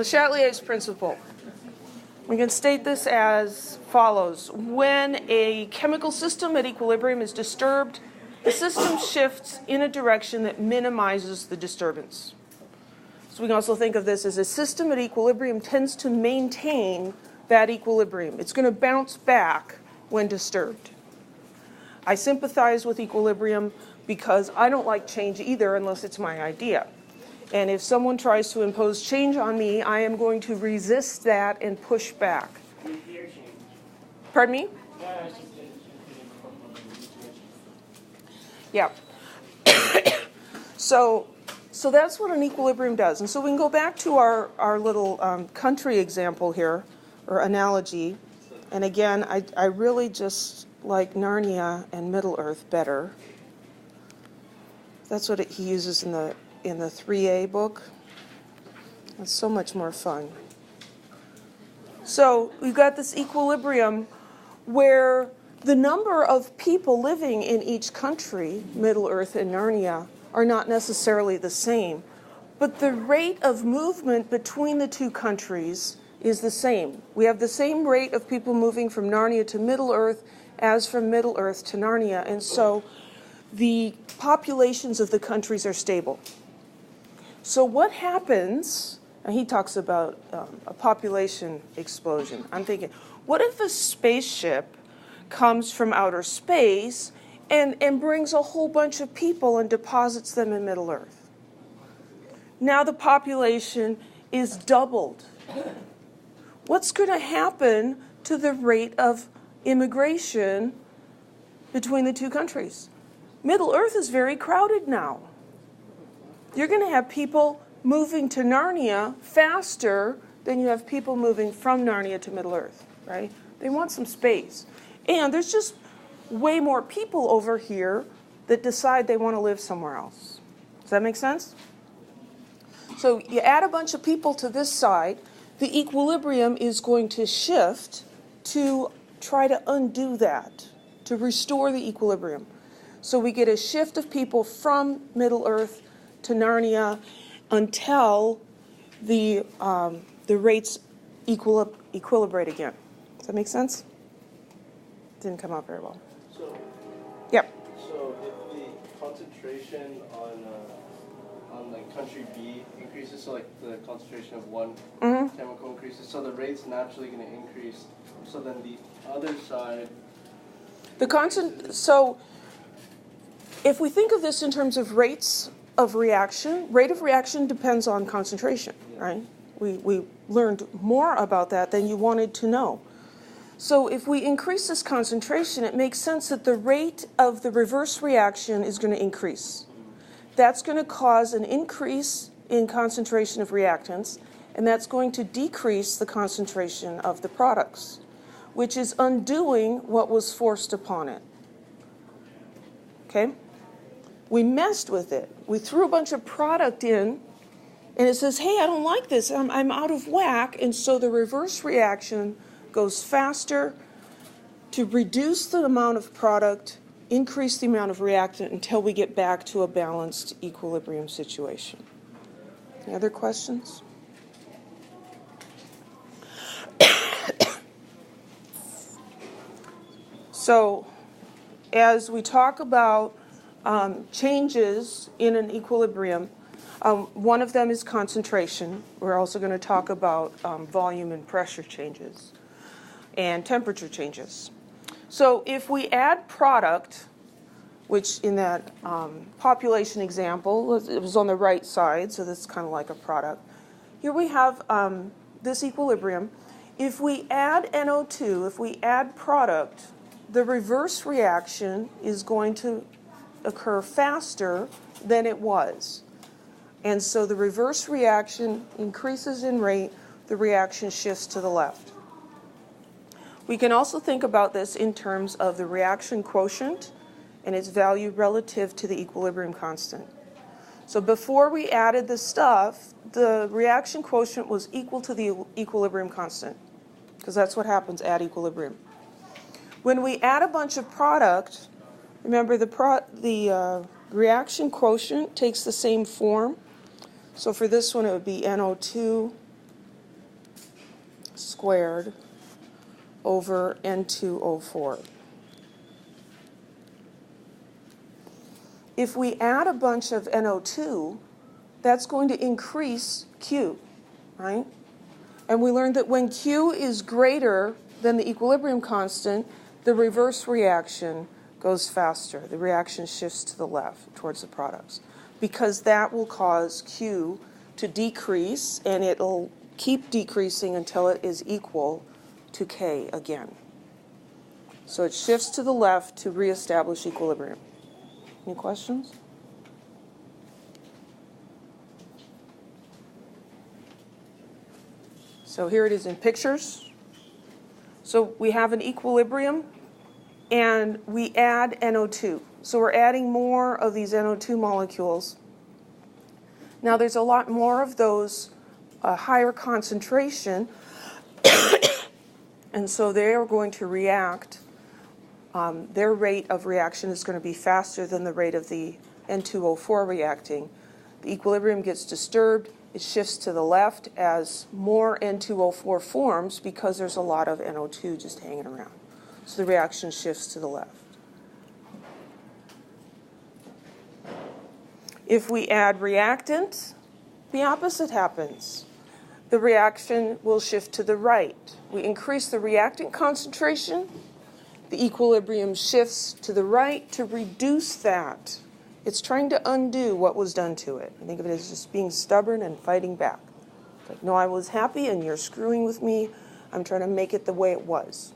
The Chatelier's principle. We can state this as follows. When a chemical system at equilibrium is disturbed, the system shifts in a direction that minimizes the disturbance. So we can also think of this as a system at equilibrium tends to maintain that equilibrium. It's going to bounce back when disturbed. I sympathize with equilibrium because I don't like change either unless it's my idea. And if someone tries to impose change on me, I am going to resist that and push back. Pardon me? Yeah. So that's what an equilibrium does. And so we can go back to our little country example here, or analogy. And again, I really just like Narnia and Middle-earth better. That's what he uses in the 3A book. It's so much more fun. So we've got this equilibrium where the number of people living in each country, Middle-earth and Narnia, are not necessarily the same. But the rate of movement between the two countries is the same. We have the same rate of people moving from Narnia to Middle-earth as from Middle-earth to Narnia. And so the populations of the countries are stable. So what happens, and he talks about a population explosion. I'm thinking, what if a spaceship comes from outer space and brings a whole bunch of people and deposits them in Middle-earth? Now the population is doubled. What's going to happen to the rate of immigration between the two countries? Middle-earth is very crowded now. You're going to have people moving to Narnia faster than you have people moving from Narnia to Middle-earth, right? They want some space. And there's just way more people over here that decide they want to live somewhere else. Does that make sense? So you add a bunch of people to this side, the equilibrium is going to shift to try to undo that, to restore the equilibrium. So we get a shift of people from Middle-earth to Narnia until the rates equilibrate again. Does that make sense? Didn't come out very well. So, yep. So if the concentration on like country B increases, so like the concentration of one chemical increases, so the rate's naturally going to increase. So then the other side. So if we think of this in terms of rates of reaction, rate of reaction depends on concentration, right? We learned more about that than you wanted to know. So if we increase this concentration, it makes sense that the rate of the reverse reaction is going to increase. That's going to cause an increase in concentration of reactants, and that's going to decrease the concentration of the products, which is undoing what was forced upon it. Okay? We messed with it. We threw a bunch of product in, and it says, hey, I don't like this. I'm out of whack. And so the reverse reaction goes faster to reduce the amount of product, increase the amount of reactant until we get back to a balanced equilibrium situation. Any other questions? So as we talk about changes in an equilibrium, one of them is concentration. We're also going to talk about volume and pressure changes and temperature changes. So if we add product, which in that population example, it was on the right side, so this is kind of like a product. Here we have this equilibrium. If we add NO2, if we add product, the reverse reaction is going to occur faster than it was. And so the reverse reaction increases in rate, the reaction shifts to the left. We can also think about this in terms of the reaction quotient and its value relative to the equilibrium constant. So before we added the stuff, the reaction quotient was equal to the equilibrium constant, because that's what happens at equilibrium. When we add a bunch of product, remember the reaction quotient takes the same form. So for this one, it would be NO2 squared over N2O4. If we add a bunch of NO2, that's going to increase Q, right? And we learned that when Q is greater than the equilibrium constant, the reverse reaction goes faster. The reaction shifts to the left towards the products, because that will cause Q to decrease, and it'll keep decreasing until it is equal to K again. So it shifts to the left to reestablish equilibrium. Any questions? So here it is in pictures. So we have an equilibrium, and we add NO2. So we're adding more of these NO2 molecules. Now there's a lot more of those, higher concentration, and so they are going to react. Their rate of reaction is going to be faster than the rate of the N2O4 reacting. The equilibrium gets disturbed. It shifts to the left as more N2O4 forms because there's a lot of NO2 just hanging around. So the reaction shifts to the left. If we add reactant, the opposite happens. The reaction will shift to the right. We increase the reactant concentration. The equilibrium shifts to the right to reduce that. It's trying to undo what was done to it. I think of it as just being stubborn and fighting back. It's like, no, I was happy and you're screwing with me. I'm trying to make it the way it was.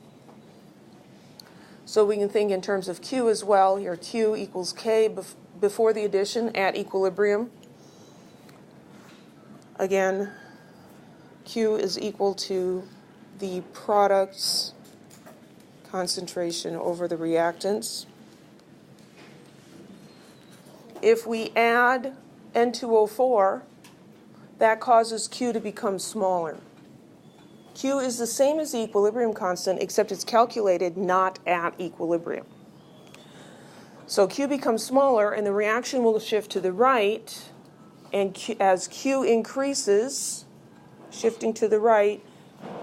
So we can think in terms of Q as well. Here Q equals K before the addition at equilibrium. Again, Q is equal to the product's concentration over the reactants. If we add N2O4, that causes Q to become smaller. Q is the same as the equilibrium constant, except it's calculated not at equilibrium. So Q becomes smaller, and the reaction will shift to the right, and as Q increases, shifting to the right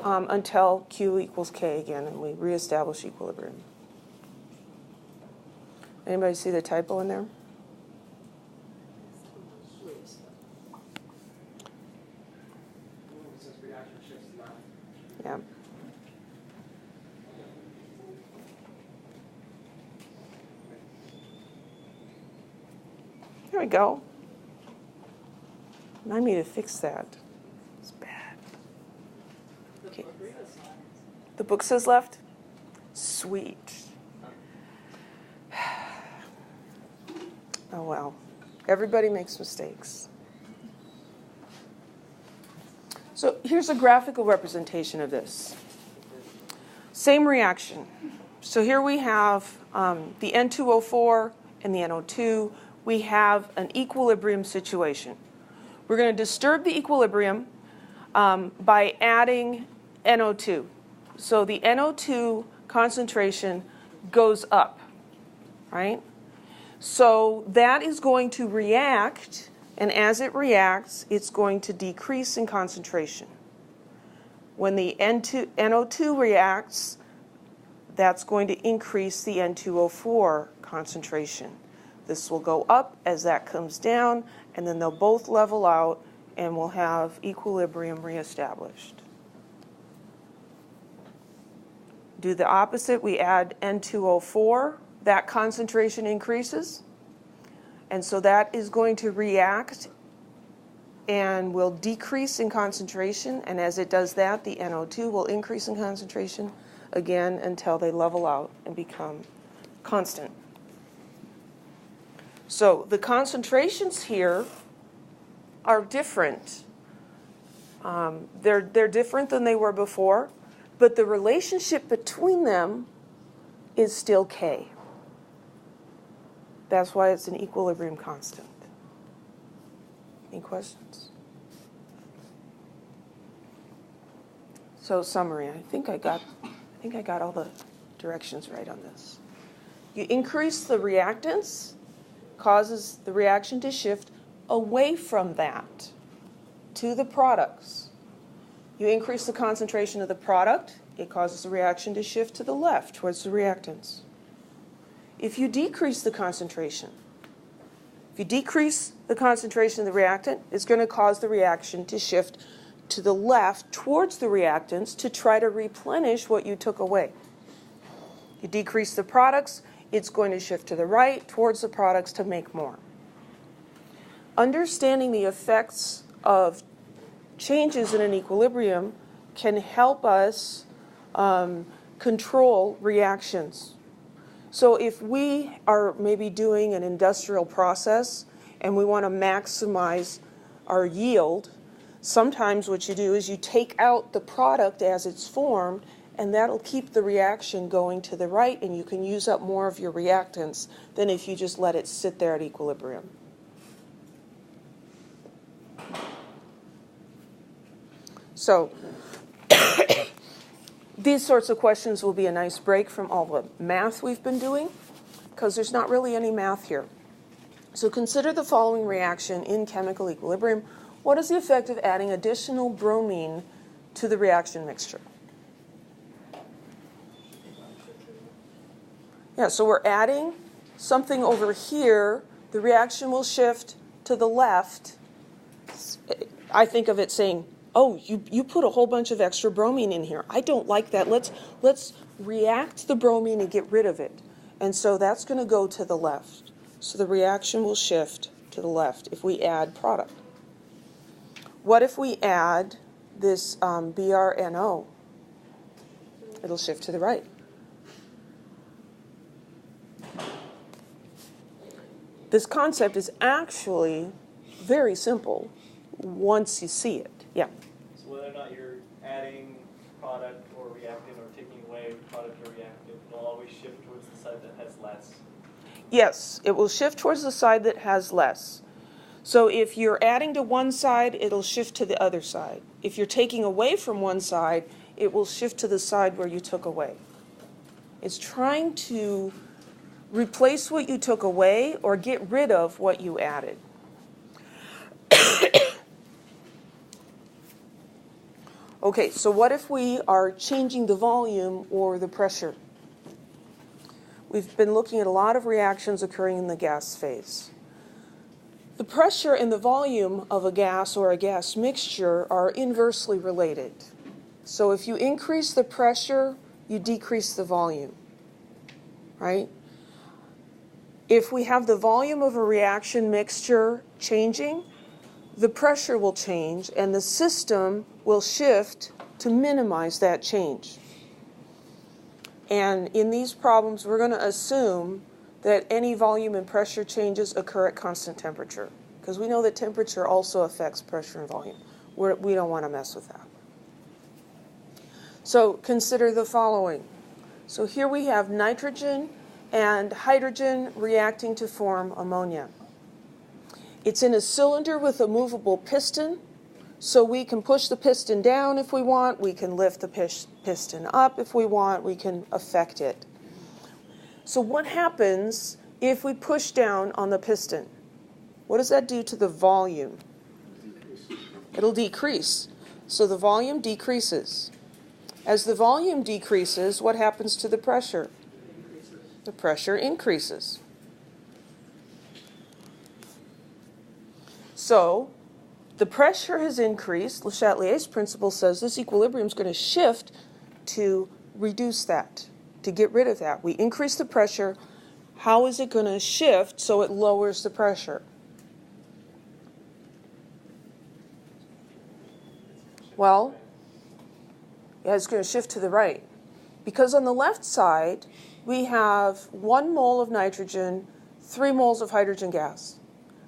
until Q equals K again, and we reestablish equilibrium. Anybody see the typo in there? Yeah. There we go. Remind me to fix that. It's bad. Okay. The book says left? Sweet. Oh well. Everybody makes mistakes. So here's a graphical representation of this. Same reaction. So here we have the N2O4 and the NO2. We have an equilibrium situation. We're going to disturb the equilibrium by adding NO2. So the NO2 concentration goes up, right? So that is going to react. And as it reacts, it's going to decrease in concentration. When the NO2 reacts, that's going to increase the N2O4 concentration. This will go up as that comes down, and then they'll both level out, and we'll have equilibrium reestablished. Do the opposite. We add N2O4. That concentration increases. And so that is going to react and will decrease in concentration. And as it does that, the NO2 will increase in concentration again until they level out and become constant. So the concentrations here are different. They're different than they were before, but the relationship between them is still K. That's why it's an equilibrium constant. Any questions? So summary, I think I got all the directions right on this. You increase the reactants, causes the reaction to shift away from that to the products. You increase the concentration of the product, it causes the reaction to shift to the left towards the reactants. If you decrease the concentration, if you decrease the concentration of the reactant, it's going to cause the reaction to shift to the left towards the reactants to try to replenish what you took away. You decrease the products, it's going to shift to the right towards the products to make more. Understanding the effects of changes in an equilibrium can help us control reactions. So if we are maybe doing an industrial process and we want to maximize our yield, sometimes what you do is you take out the product as it's formed, and that'll keep the reaction going to the right, and you can use up more of your reactants than if you just let it sit there at equilibrium. So these sorts of questions will be a nice break from all the math we've been doing, because there's not really any math here. So consider the following reaction in chemical equilibrium. What is the effect of adding additional bromine to the reaction mixture? Yeah, so we're adding something over here. The reaction will shift to the left. I think of it saying, oh, you put a whole bunch of extra bromine in here. I don't like that. Let's react the bromine and get rid of it. And so that's going to go to the left. So the reaction will shift to the left if we add product. What if we add this BRNO? It'll shift to the right. This concept is actually very simple once you see it. Yeah. So whether or not you're adding product or reactant or taking away product or reactant, it'll always shift towards the side that has less. Yes, it will shift towards the side that has less. So if you're adding to one side, it'll shift to the other side. If you're taking away from one side, it will shift to the side where you took away. It's trying to replace what you took away or get rid of what you added. Okay, so what if we are changing the volume or the pressure? We've been looking at a lot of reactions occurring in the gas phase. The pressure and the volume of a gas or a gas mixture are inversely related. So if you increase the pressure, you decrease the volume, right? If we have the volume of a reaction mixture changing, the pressure will change and the system will shift to minimize that change. And in these problems, we're going to assume that any volume and pressure changes occur at constant temperature, because we know that temperature also affects pressure and volume. We don't want to mess with that. So consider the following. So here we have nitrogen and hydrogen reacting to form ammonia. It's in a cylinder with a movable piston, so we can push the piston down if we want, we can lift the piston up if we want, we can affect it. So what happens if we push down on the piston? What does that do to the volume? It'll decrease. So the volume decreases. As the volume decreases, what happens to the pressure? The pressure increases. So the pressure has increased. Le Chatelier's principle says this equilibrium is going to shift to reduce that, to get rid of that. We increase the pressure. How is it going to shift so it lowers the pressure? Well, yeah, it's going to shift to the right. Because on the left side, we have 1 mole of nitrogen, 3 moles of hydrogen gas.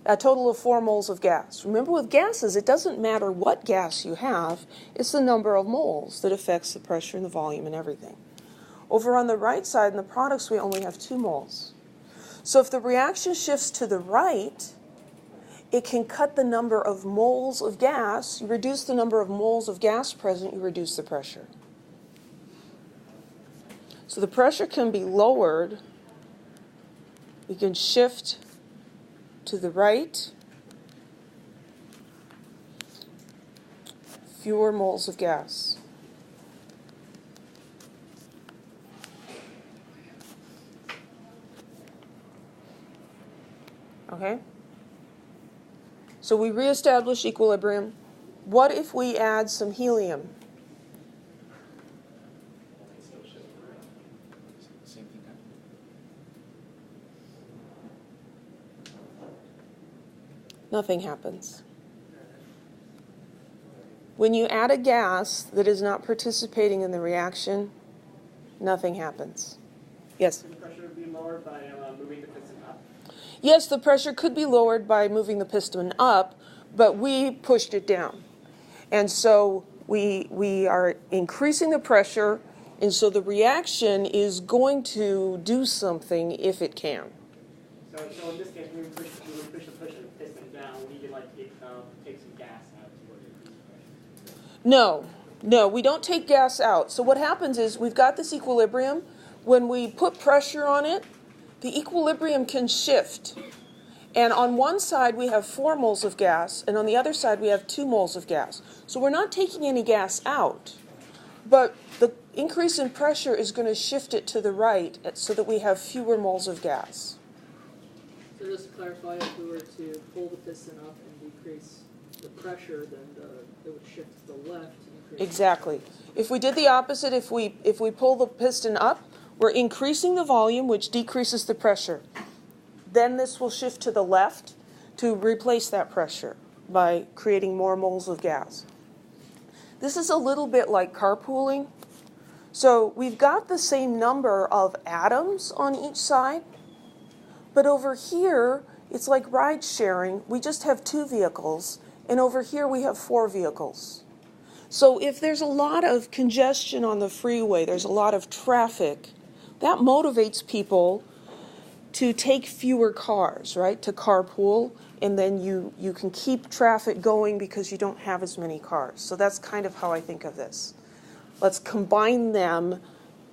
A total of 4 moles of gas. Remember, with gases, it doesn't matter what gas you have. It's the number of moles that affects the pressure and the volume and everything. Over on the right side in the products, we only have 2 moles. So if the reaction shifts to the right, it can cut the number of moles of gas. You reduce the number of moles of gas present, you reduce the pressure. So the pressure can be lowered. We can shift to the right fewer moles of gas. Okay? So we reestablish equilibrium. What if we add some helium? Same thing happens. Nothing happens. When you add a gas that is not participating in the reaction, nothing happens. Yes? The pressure would be lowered by moving the piston up. Yes, the pressure could be lowered by moving the piston up, but we pushed it down. And so we are increasing the pressure, and so the reaction is going to do something if it can. So in this case, we would push the piston down. We need to take some gas out to increase the pressure. No, we don't take gas out. So what happens is we've got this equilibrium. When we put pressure on it, the equilibrium can shift. And on one side we have 4 moles of gas, and on the other side we have 2 moles of gas. So we're not taking any gas out, but the increase in pressure is going to shift it to the right so that we have fewer moles of gas. So just to clarify, if we were to pull the piston up and decrease the pressure, then it would shift to the left. Exactly. If we did the opposite, if we pull the piston up, we're increasing the volume, which decreases the pressure. Then this will shift to the left to replace that pressure by creating more moles of gas. This is a little bit like carpooling. So we've got the same number of atoms on each side, but over here, it's like ride sharing. We just have 2 vehicles, and over here we have 4 vehicles. So if there's a lot of congestion on the freeway, there's a lot of traffic, that motivates people to take fewer cars, right? To carpool, and then you can keep traffic going because you don't have as many cars. So that's kind of how I think of this. Let's combine them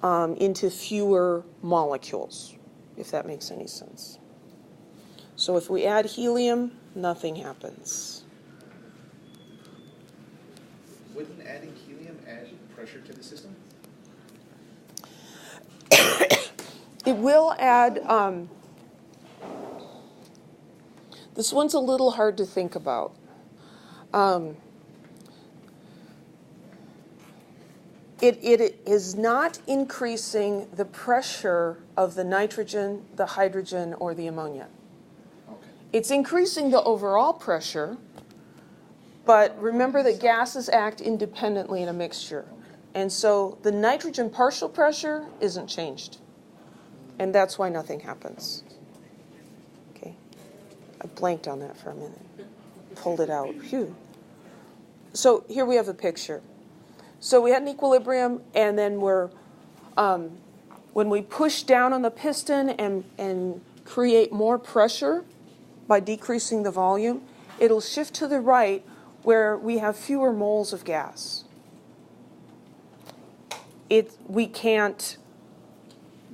into fewer molecules, if that makes any sense. So if we add helium, nothing happens. Wouldn't adding helium add pressure to the system? It will add, this one's a little hard to think about. It is not increasing the pressure of the nitrogen, the hydrogen, or the ammonia. Okay. It's increasing the overall pressure, but remember that gases act independently in a mixture. And so the nitrogen partial pressure isn't changed. And that's why nothing happens. Okay. I blanked on that for a minute. Pulled it out. Phew. So here we have a picture. So we had an equilibrium, and then when we push down on the piston and create more pressure by decreasing the volume, it'll shift to the right where we have fewer moles of gas. We can't.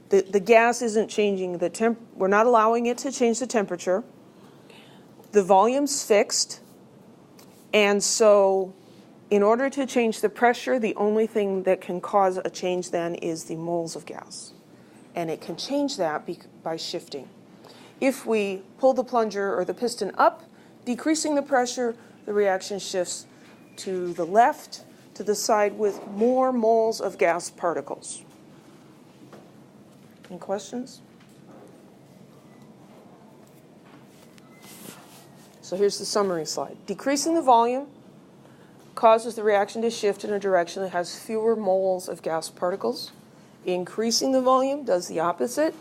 The gas isn't changing the temp. We're not allowing it to change the temperature. The volume's fixed, and so in order to change the pressure, the only thing that can cause a change then is the moles of gas, and it can change that by shifting. If we pull the plunger or the piston up, decreasing the pressure, the reaction shifts to the left, to the side with more moles of gas particles. Any questions? So here's the summary slide. Decreasing the volume causes the reaction to shift in a direction that has fewer moles of gas particles. Increasing the volume does the opposite,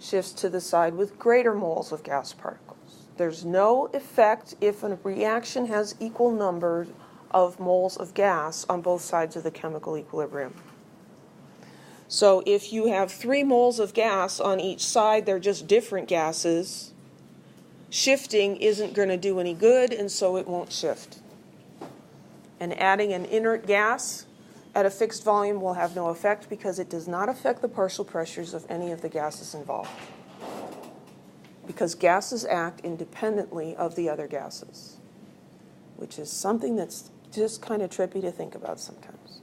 shifts to the side with greater moles of gas particles. There's no effect if a reaction has equal numbers of moles of gas on both sides of the chemical equilibrium. So if you have 3 moles of gas on each side, they're just different gases. Shifting isn't going to do any good, and so it won't shift. And adding an inert gas at a fixed volume will have no effect because it does not affect the partial pressures of any of the gases involved. Because gases act independently of the other gases, which is something that's just kind of trippy to think about sometimes.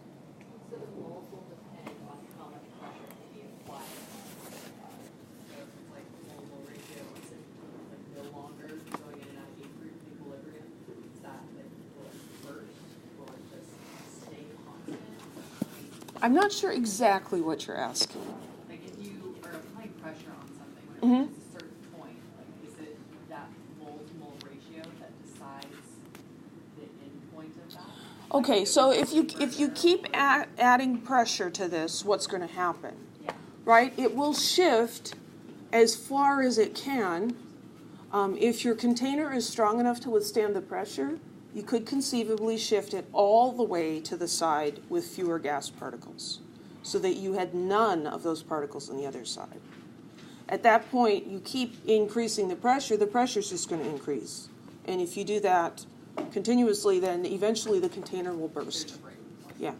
So the moles will depend on how much pressure can be applied. So if it's like the mole ratio, is it like no longer going in and out of equilibrium? Is that like will it burst? Will it just stay constant? I'm not sure exactly what you're asking. Like if you are applying pressure on something when it Mhm. reaches a certain point, like is it that mole to mole ratio that decides the end point of that? Okay, so if you keep adding pressure to this, what's going to happen? Yeah. Right? It will shift as far as it can. If your container is strong enough to withstand the pressure, you could conceivably shift it all the way to the side with fewer gas particles, so that you had none of those particles on the other side. At that point, you keep increasing the pressure is just going to increase. And if you do that continuously, then eventually the container will burst. Yeah,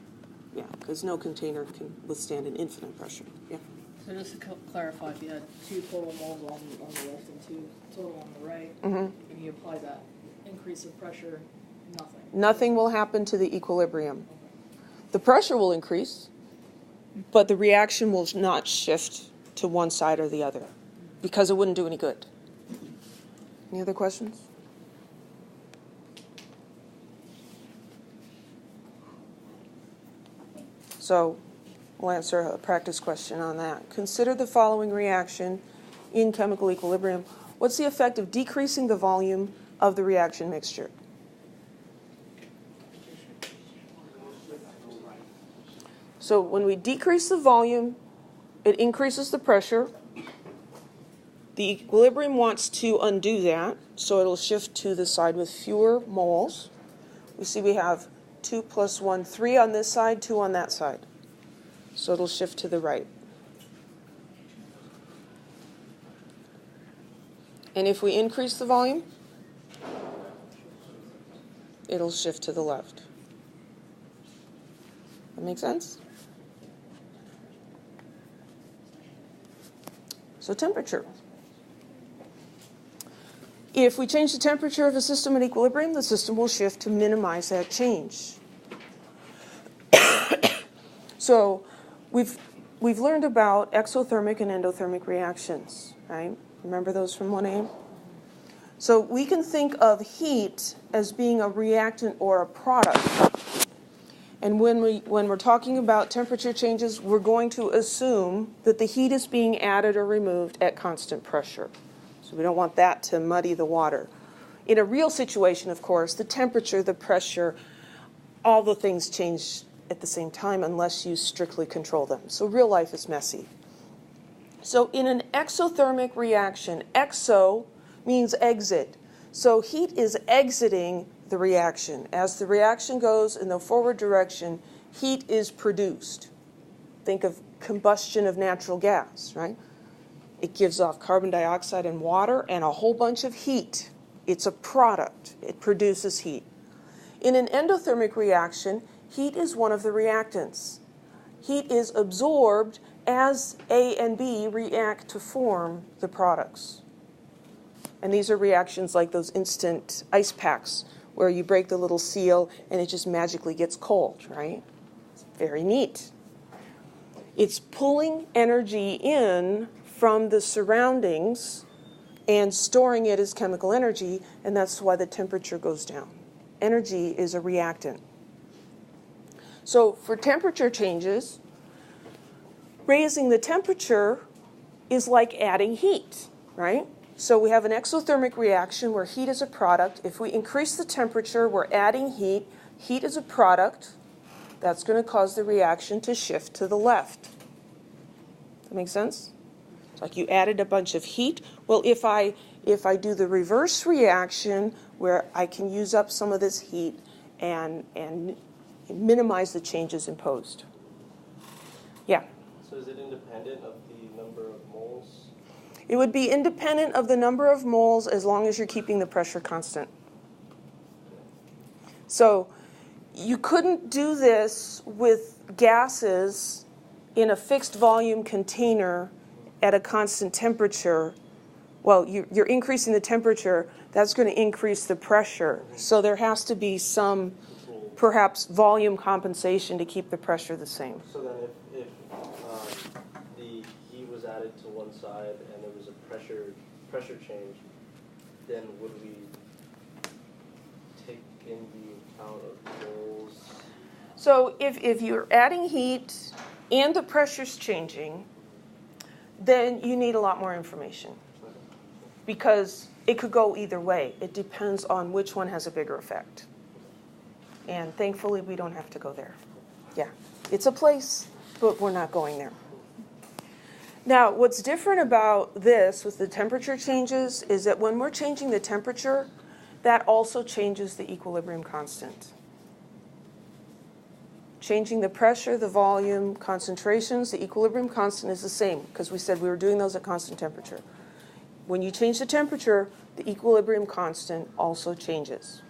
because no container can withstand an infinite pressure. Yeah. So just to clarify, if you had two total moles on the left and two total on the right, Mhm. and you apply that increase of pressure, nothing. Nothing will happen to the equilibrium. The pressure will increase, but the reaction will not shift to one side or the other, because it wouldn't do any good. Any other questions? So we'll answer a practice question on that. Consider the following reaction in chemical equilibrium. What's the effect of decreasing the volume of the reaction mixture? So when we decrease the volume, it increases the pressure. The equilibrium wants to undo that, so it'll shift to the side with fewer moles. We see we have 2 plus 1, 3 on this side, 2 on that side. So it'll shift to the right. And if we increase the volume, it'll shift to the left. That make sense? So temperature. If we change the temperature of a system at equilibrium, the system will shift to minimize that change. So we've learned about exothermic and endothermic reactions, right? Remember those from 1A? So we can think of heat as being a reactant or a product. And when we're talking about temperature changes, we're going to assume that the heat is being added or removed at constant pressure. So we don't want that to muddy the water. In a real situation, of course, the temperature, the pressure, all the things change at the same time unless you strictly control them. So real life is messy. So in an exothermic reaction, exo means exit. So heat is exiting the reaction. As the reaction goes in the forward direction, heat is produced. Think of combustion of natural gas, right? It gives off carbon dioxide and water and a whole bunch of heat. It's a product. It produces heat. In an endothermic reaction, heat is one of the reactants. Heat is absorbed as A and B react to form the products. And these are reactions like those instant ice packs where you break the little seal and it just magically gets cold, right? It's very neat. It's pulling energy in from the surroundings and storing it as chemical energy, and that's why the temperature goes down. Energy is a reactant. So for temperature changes, raising the temperature is like adding heat, right? So we have an exothermic reaction where heat is a product. If we increase the temperature, we're adding heat. Heat is a product. That's going to cause the reaction to shift to the left. That make sense? It's like you added a bunch of heat. Well, if I do the reverse reaction where I can use up some of this heat and minimize the changes imposed. Yeah? So is it independent of the number of moles? It would be independent of the number of moles as long as you're keeping the pressure constant. So you couldn't do this with gases in a fixed volume container at a constant temperature. Well, you're increasing the temperature. That's going to increase the pressure. So there has to be some perhaps volume compensation to keep the pressure the same. So then if the heat was added to one side and there was a pressure change, then would we take in the account of moles? So if you're adding heat and the pressure's changing, then you need a lot more information. Because it could go either way. It depends on which one has a bigger effect. And thankfully, we don't have to go there. Yeah, it's a place, but we're not going there. Now, what's different about this with the temperature changes is that when we're changing the temperature, that also changes the equilibrium constant. Changing the pressure, the volume, concentrations, the equilibrium constant is the same because we said we were doing those at constant temperature. When you change the temperature, the equilibrium constant also changes.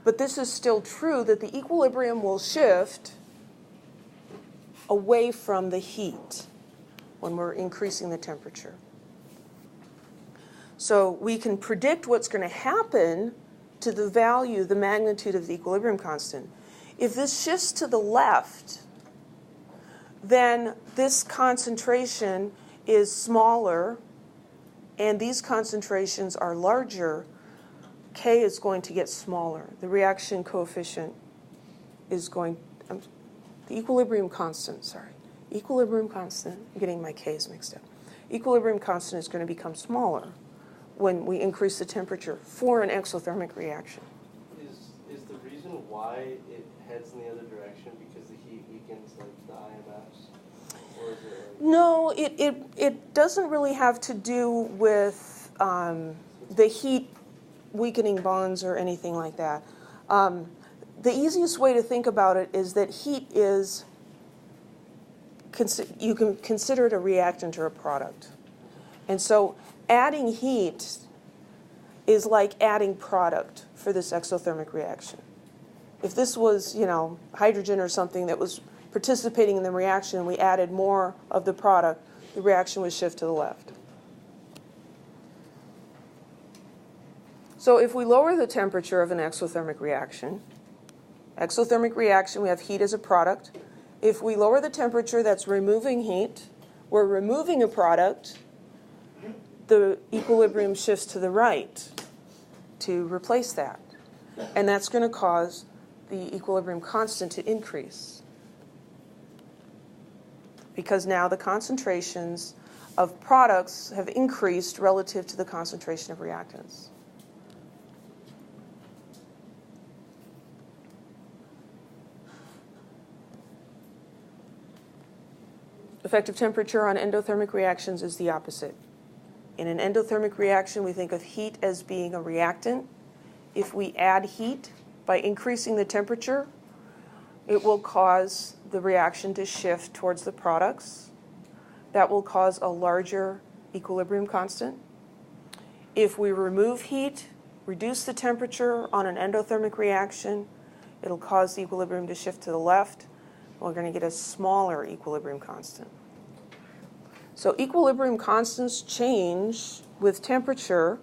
But this is still true that the equilibrium will shift away from the heat when we're increasing the temperature. So we can predict what's going to happen to the value, the magnitude of the equilibrium constant. If this shifts to the left, then this concentration is smaller and these concentrations are larger, K is going to get smaller. The reaction coefficient is going, the equilibrium constant, equilibrium constant, I'm getting my K's mixed up. Equilibrium constant is going to become smaller when we increase the temperature for an exothermic reaction. Is the reason why it heads in the other direction because the heat weakens like the IMFs? Or is it like... No, it doesn't really have to do with the heat weakening bonds or anything like that. The easiest way to think about it is that heat is, you can consider it a reactant or a product. And so adding heat is like adding product for this exothermic reaction. If this was, hydrogen or something that was participating in the reaction and we added more of the product, the reaction would shift to the left. So if we lower the temperature of an exothermic reaction, we have heat as a product. If we lower the temperature, that's removing heat. We're removing a product. The equilibrium shifts to the right to replace that. And that's going to cause the equilibrium constant to increase. Because now the concentrations of products have increased relative to the concentration of reactants. Effective temperature on endothermic reactions is the opposite. In an endothermic reaction, we think of heat as being a reactant. If we add heat by increasing the temperature, it will cause the reaction to shift towards the products. That will cause a larger equilibrium constant. If we remove heat, reduce the temperature on an endothermic reaction, it'll cause the equilibrium to shift to the left. We're going to get a smaller equilibrium constant. So equilibrium constants change with temperature,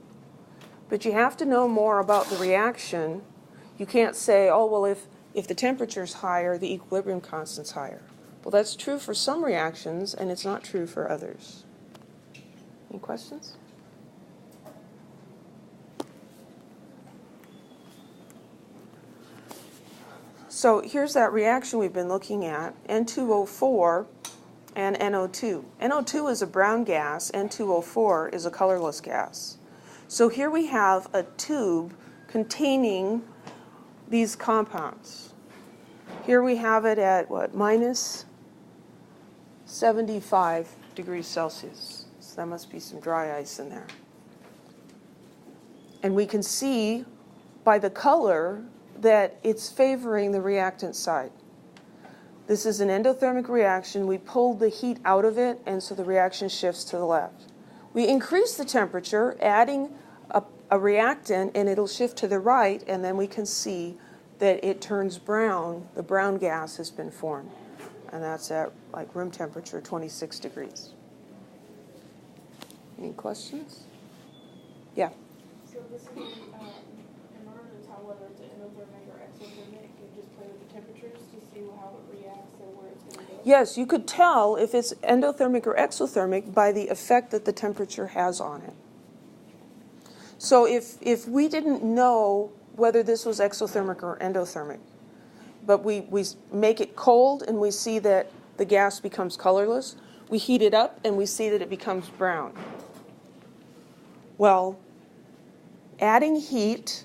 but you have to know more about the reaction. You can't say, oh, well, if the temperature's higher, the equilibrium constant's higher. Well, that's true for some reactions, and it's not true for others. Any questions? So here's that reaction we've been looking at, N2O4 and NO2. NO2 is a brown gas, N2O4 is a colorless gas. So here we have a tube containing these compounds. Here we have it at, minus 75 degrees Celsius. So that must be some dry ice in there. And we can see by the color that it's favoring the reactant side. This is an endothermic reaction. We pulled the heat out of it, and so the reaction shifts to the left. We increase the temperature, adding a reactant, and it'll shift to the right, and then we can see that it turns brown. The brown gas has been formed, and that's at room temperature, 26 degrees. Any questions? Yeah. So this is in order to tell whether it's endothermic or exothermic, temperatures to see how it reacts and where it's going to go? Yes, you could tell if it's endothermic or exothermic by the effect that the temperature has on it. So if we didn't know whether this was exothermic or endothermic, but we make it cold and we see that the gas becomes colorless, we heat it up and we see that it becomes brown. Well, adding heat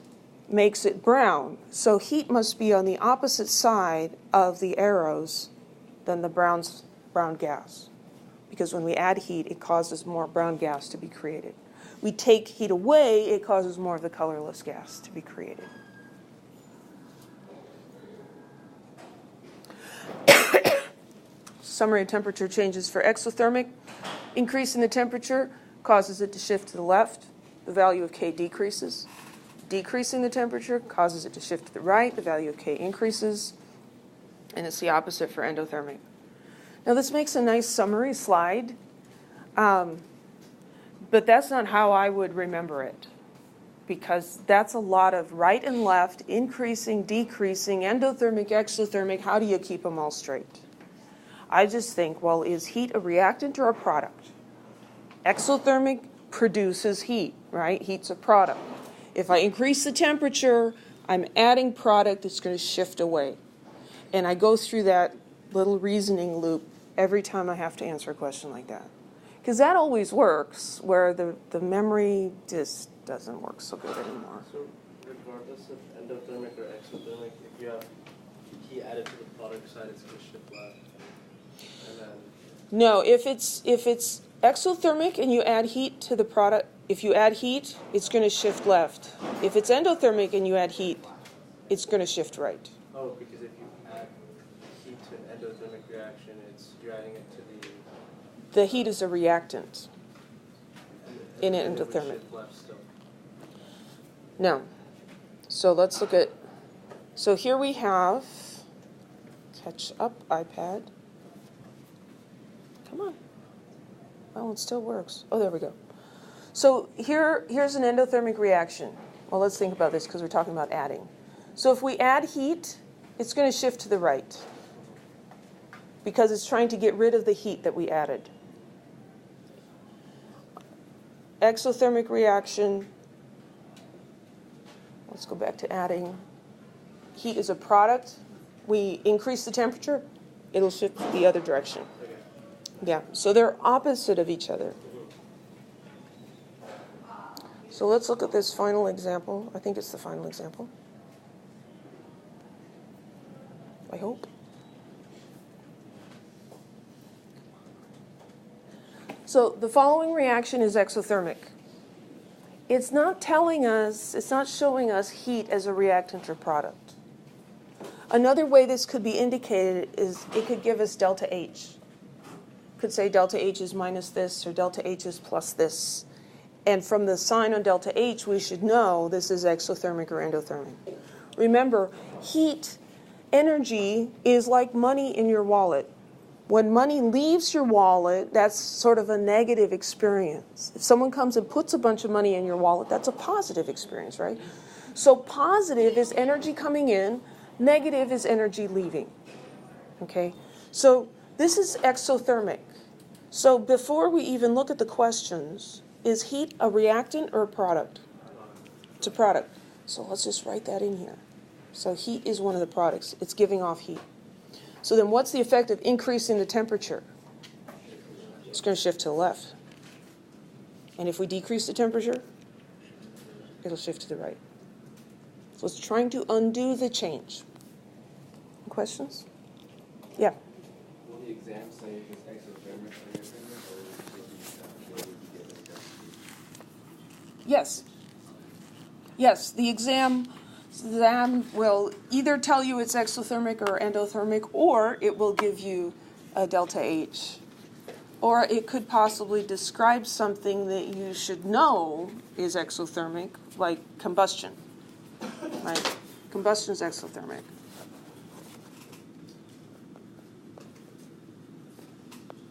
makes it brown, so heat must be on the opposite side of the arrows than the brown gas. Because when we add heat, it causes more brown gas to be created. We take heat away, it causes more of the colorless gas to be created. Summary of temperature changes for exothermic. Increasing the temperature causes it to shift to the left. The value of K decreases. Decreasing the temperature causes it to shift to the right. The value of K increases. And it's the opposite for endothermic. Now this makes a nice summary slide, but that's not how I would remember it, because that's a lot of right and left, increasing, decreasing, endothermic, exothermic. How do you keep them all straight? I just think, well, is heat a reactant or a product? Exothermic produces heat, right? Heat's a product. If I increase the temperature, I'm adding product that's going to shift away. And I go through that little reasoning loop every time I have to answer a question like that. Because that always works, where the memory just doesn't work so good anymore. So regardless of endothermic or exothermic, if you have heat added to the product side, it's going to shift left. And then No, if it's exothermic and you add heat to the product, if you add heat, it's going to shift left. If it's endothermic and you add heat, it's going to shift right. oh, because if you add heat to an endothermic reaction, you're adding it to The heat is a reactant in an and it would endothermic. shift left still. No. So let's look at, so here we have, catch up, iPad. Come on. Oh, it still works. Oh, there we go. So here's an endothermic reaction. Well, let's think about this because we're talking about adding. So if we add heat, it's going to shift to the right because it's trying to get rid of the heat that we added. Exothermic reaction, let's go back to adding. Heat is a product. We increase the temperature, it'll shift the other direction. Yeah, so they're opposite of each other. So let's look at this final example. I think it's the final example. I hope. So the following reaction is exothermic. It's not telling us, it's not showing us heat as a reactant or product. Another way this could be indicated is it could give us delta H. Could say delta H is minus this or delta H is plus this. And from the sign on delta H, we should know this is exothermic or endothermic. Remember, heat, energy is like money in your wallet. When money leaves your wallet, that's sort of a negative experience. If someone comes and puts a bunch of money in your wallet, that's a positive experience, right? So positive is energy coming in, negative is energy leaving. Okay? So this is exothermic. So before we even look at the questions, is heat a reactant or a product? It's a product. So let's just write that in here. So heat is one of the products. It's giving off heat. So then what's the effect of increasing the temperature? It's going to shift to the left. And if we decrease the temperature, it'll shift to the right. So it's trying to undo the change. Questions? Yeah. Will the exam say if it's exothermic or endothermic, or will you get a delta H? Yes. Yes, the exam will either tell you it's exothermic or endothermic, or it will give you a delta H. Or it could possibly describe something that you should know is exothermic, like combustion. Right? Combustion is exothermic.